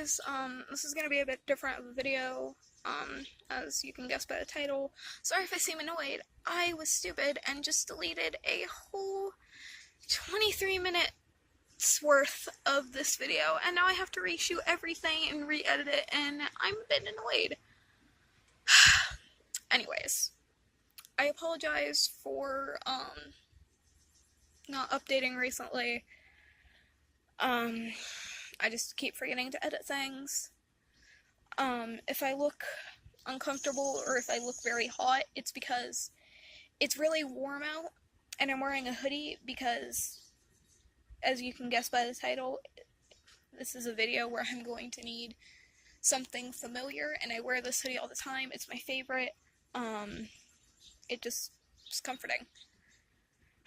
guys, this is gonna be a bit different of a video, as you can guess by the title. Sorry if I seem annoyed. I was stupid and just deleted a whole 23 minutes worth of this video, and now I have to reshoot everything and re-edit it, and I'm a bit annoyed. Anyways, I apologize for, not updating recently. I just keep forgetting to edit things. If I look uncomfortable or if I look very hot, it's because it's really warm out and I'm wearing a hoodie because, as you can guess by the title, this is a video where I'm going to need something familiar, and I wear this hoodie all the time. It's my favorite. It's comforting.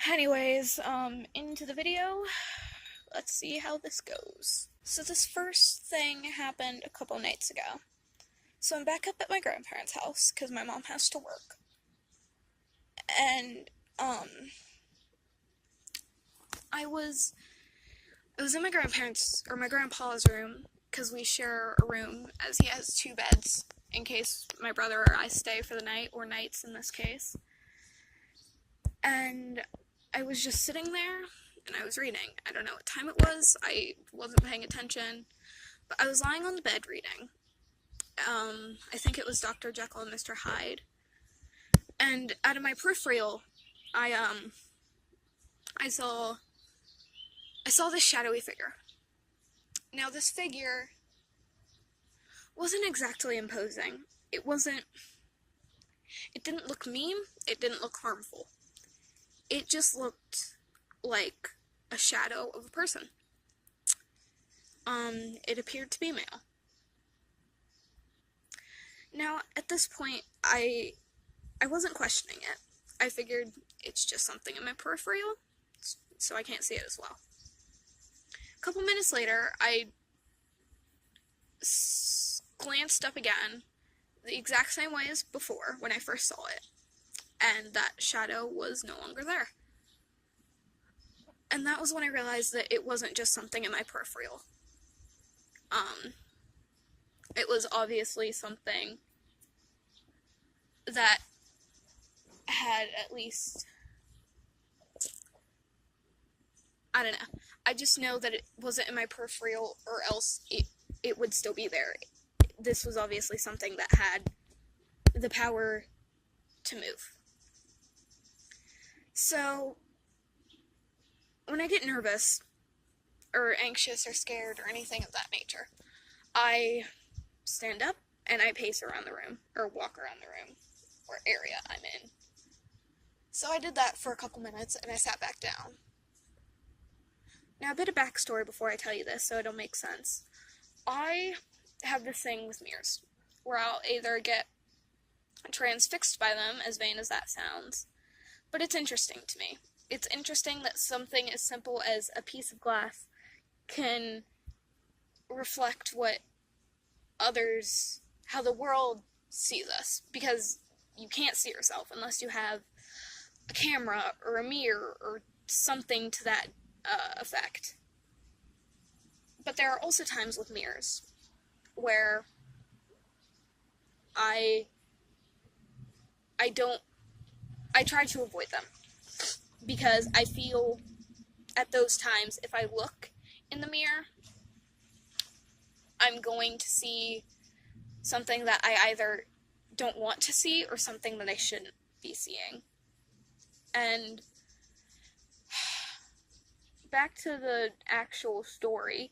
Anyways, into the video. Let's see how this goes. So this first thing happened a couple nights ago. So I'm back up at my grandparents' house, because my mom has to work. And, I was in my grandparents', or my grandpa's room, because we share a room, as he has 2 beds, in case my brother or I stay for the night, or nights in this case. And I was just sitting there, and I was reading. I don't know what time it was, I wasn't paying attention, but I was lying on the bed reading. I think it was Dr. Jekyll and Mr. Hyde. And out of my peripheral, I saw this shadowy figure. Now, this figure wasn't exactly imposing. It didn't look mean, it didn't look harmful. It just looked like a shadow of a person. It appeared to be male. Now, at this point, I wasn't questioning it. I figured it's just something in my peripheral, so I can't see it as well. A couple minutes later, I glanced up again, the exact same way as before, when I first saw it, and that shadow was no longer there. And that was when I realized that it wasn't just something in my peripheral. It was obviously something that had at least, I don't know. I just know that it wasn't in my peripheral, or else it would still be there. This was obviously something that had the power to move. So, when I get nervous, or anxious, or scared, or anything of that nature, I stand up, and I pace around the room, or walk around the room, or area I'm in. So I did that for a couple minutes, and I sat back down. Now, a bit of backstory before I tell you this, so it'll make sense. I have this thing with mirrors, where I'll either get transfixed by them, as vain as that sounds, but it's interesting to me. It's interesting that something as simple as a piece of glass can reflect what others, how the world sees us, because you can't see yourself unless you have a camera or a mirror or something to that effect. But there are also times with mirrors where I try to avoid them, because I feel at those times if I look in the mirror, I'm going to see something that I either don't want to see or something that I shouldn't be seeing. And back to the actual story,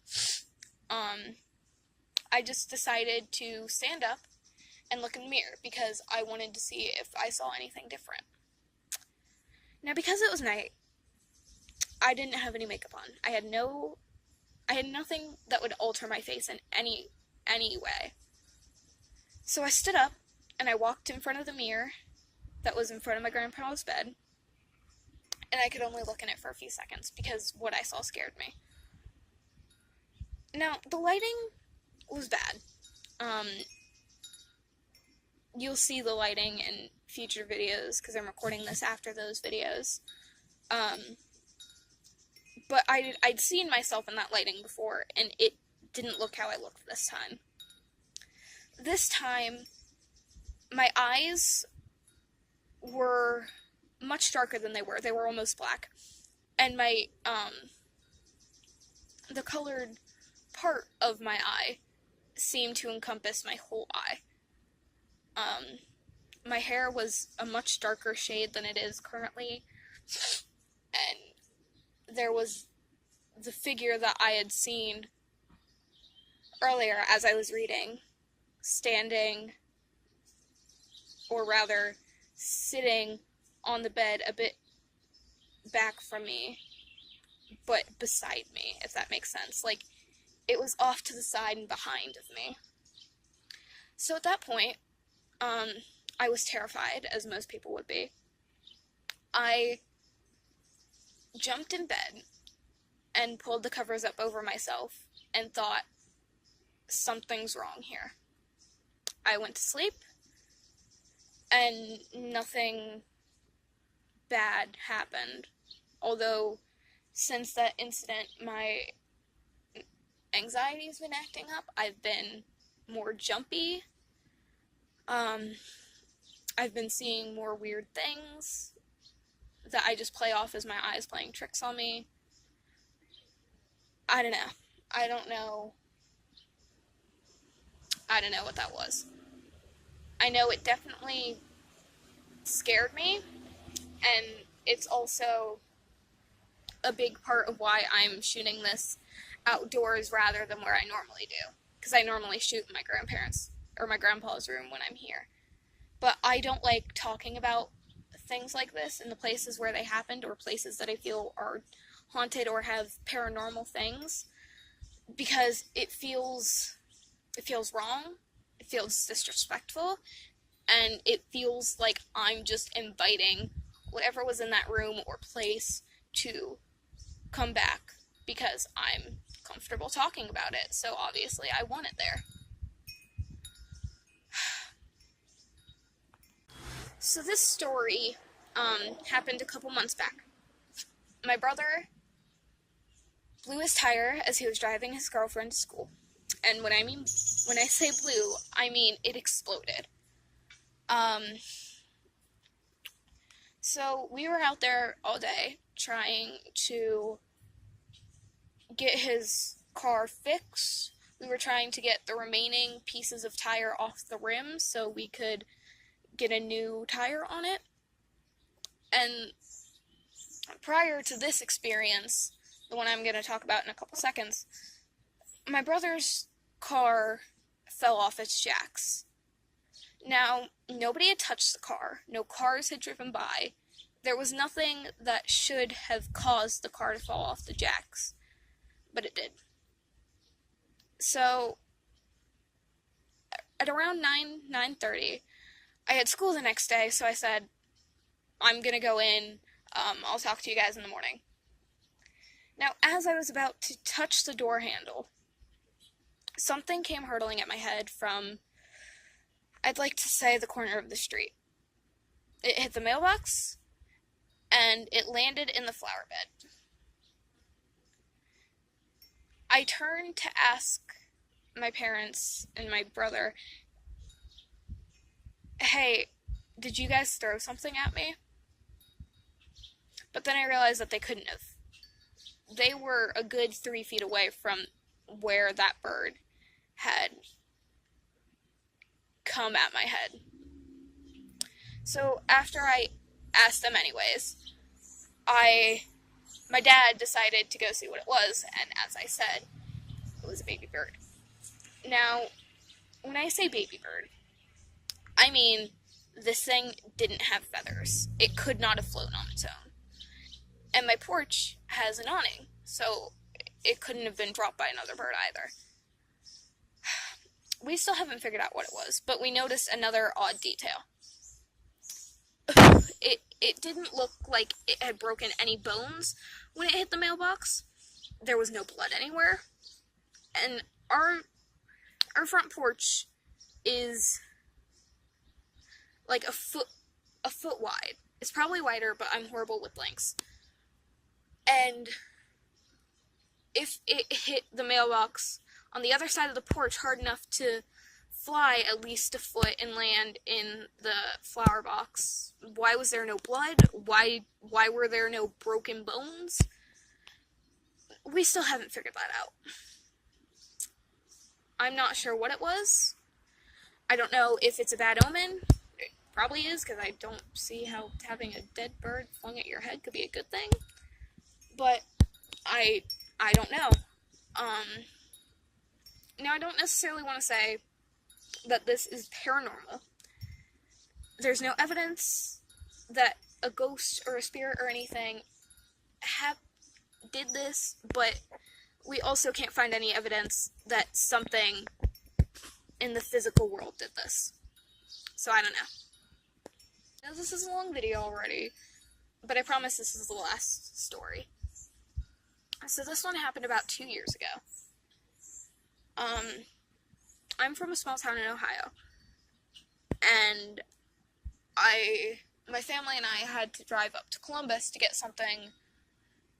I just decided to stand up and look in the mirror because I wanted to see if I saw anything different. Now, because it was night, I didn't have any makeup on. I had nothing that would alter my face in any way. So I stood up, and I walked in front of the mirror that was in front of my grandpa's bed, and I could only look in it for a few seconds, because what I saw scared me. Now, the lighting was bad. You'll see the lighting in future videos, because I'm recording this after those videos. But I'd seen myself in that lighting before, and it didn't look how I looked this time. This time, my eyes were much darker than they were. They were almost black. And the colored part of my eye seemed to encompass my whole eye. My hair was a much darker shade than it is currently, and there was the figure that I had seen earlier as I was reading, standing, or rather, sitting on the bed a bit back from me, but beside me, if that makes sense. Like, it was off to the side and behind of me. So at that point, I was terrified, as most people would be. I jumped in bed and pulled the covers up over myself and thought, something's wrong here. I went to sleep, and nothing bad happened. Although, since that incident, my anxiety's been acting up. I've been more jumpy. I've been seeing more weird things that I just play off as my eyes playing tricks on me. I don't know. I don't know what that was. I know it definitely scared me, and it's also a big part of why I'm shooting this outdoors rather than where I normally do. Because I normally shoot in my grandparents' or my grandpa's room when I'm here. But I don't like talking about things like this in the places where they happened, or places that I feel are haunted or have paranormal things, because it feels wrong, it feels disrespectful, and it feels like I'm just inviting whatever was in that room or place to come back, because I'm comfortable talking about it, so obviously I want it there. So this story happened a couple months back. My brother blew his tire as he was driving his girlfriend to school. And when I say blew, I mean it exploded. So we were out there all day trying to get his car fixed. We were trying to get the remaining pieces of tire off the rim so we could get a new tire on it. And prior to this experience, the one I'm going to talk about in a couple seconds, my brother's car fell off its jacks. Now, nobody had touched the car. No cars had driven by. There was nothing that should have caused the car to fall off the jacks. But it did. So, at around 9:30, I had school the next day, so I said, I'm going to go in. I'll talk to you guys in the morning. Now, as I was about to touch the door handle, something came hurtling at my head from, I'd like to say, the corner of the street. It hit the mailbox, and it landed in the flower bed. I turned to ask my parents and my brother, hey, did you guys throw something at me? But then I realized that they couldn't have. They were a good 3 feet away from where that bird had come at my head. So after I asked them anyways, my dad decided to go see what it was, and as I said, it was a baby bird. Now, when I say baby bird, I mean this thing didn't have feathers. It could not have flown on its own. And my porch has an awning, so it couldn't have been dropped by another bird either. We still haven't figured out what it was, but we noticed another odd detail. It didn't look like it had broken any bones when it hit the mailbox. There was no blood anywhere. And our front porch is like a foot wide. It's probably wider, but I'm horrible with lengths. And if it hit the mailbox on the other side of the porch hard enough to fly at least a foot and land in the flower box. Why was there no blood? Why were there no broken bones? We still haven't figured that out. I'm not sure what it was. I don't know if it's a bad omen. It probably is, because I don't see how having a dead bird flung at your head could be a good thing. But I don't know. Now, I don't necessarily want to say that this is paranormal. There's no evidence that a ghost or a spirit or anything did this, but we also can't find any evidence that something in the physical world did this. So I don't know. Now, this is a long video already, but I promise this is the last story. So this one happened about 2 years ago. I'm from a small town in Ohio, and my family and I had to drive up to Columbus to get something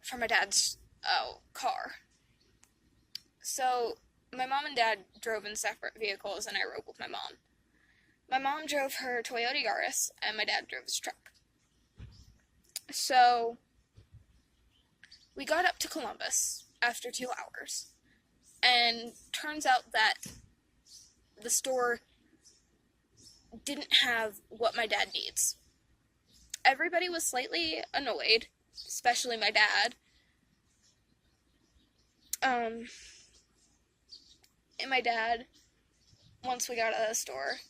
from my dad's car. So my mom and dad drove in separate vehicles, and I rode with my mom. My mom drove her Toyota Yaris, and my dad drove his truck. So we got up to Columbus after 2 hours, and turns out that the store didn't have what my dad needs. Everybody was slightly annoyed, especially my dad. And my dad, once we got out of the store,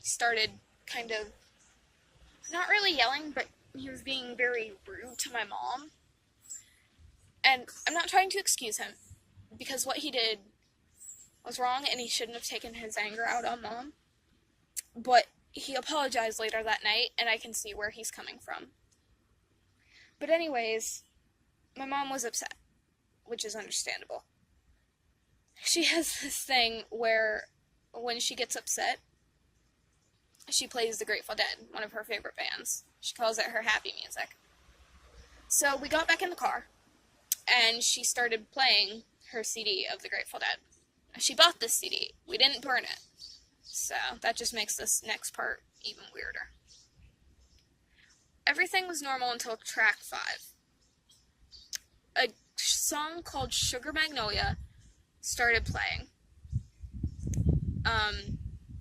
started kind of, not really yelling, but he was being very rude to my mom. And I'm not trying to excuse him, because what he did was wrong, and he shouldn't have taken his anger out on Mom. But he apologized later that night, and I can see where he's coming from. But anyways, my mom was upset, which is understandable. She has this thing where when she gets upset, she plays the Grateful Dead, one of her favorite bands. She calls it her happy music. So we got back in the car, and she started playing her CD of the Grateful Dead. She bought this CD. We didn't burn it. So that just makes this next part even weirder. Everything was normal until track 5. A song called Sugar Magnolia started playing.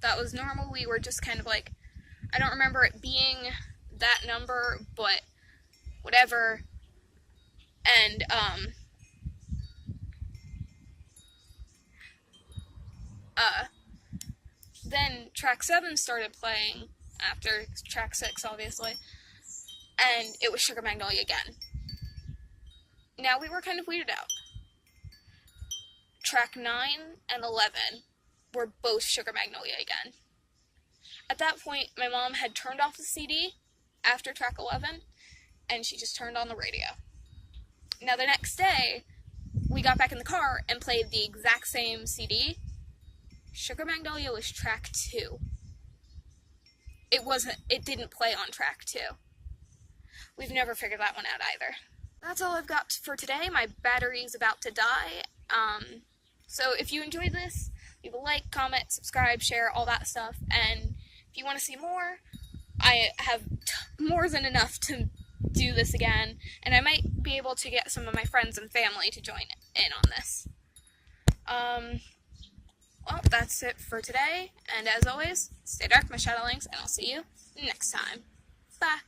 That was normal. We were just kind of like, I don't remember it being that number, but whatever. And, then track 7 started playing after track 6, obviously, and it was Sugar Magnolia again. Now, we were kind of weirded out. Track 9 and 11 were both Sugar Magnolia again. At that point, my mom had turned off the CD after track 11, and she just turned on the radio. Now, the next day, we got back in the car and played the exact same CD. Sugar Magnolia was track 2. It didn't play on track 2. We've never figured that one out either. That's all I've got for today. My battery's about to die. So if you enjoyed this, leave a like, comment, subscribe, share, all that stuff. And if you want to see more, I have more than enough to do this again. And I might be able to get some of my friends and family to join in on this. Well, that's it for today, and as always, stay dark, my shadowlings, and I'll see you next time. Bye!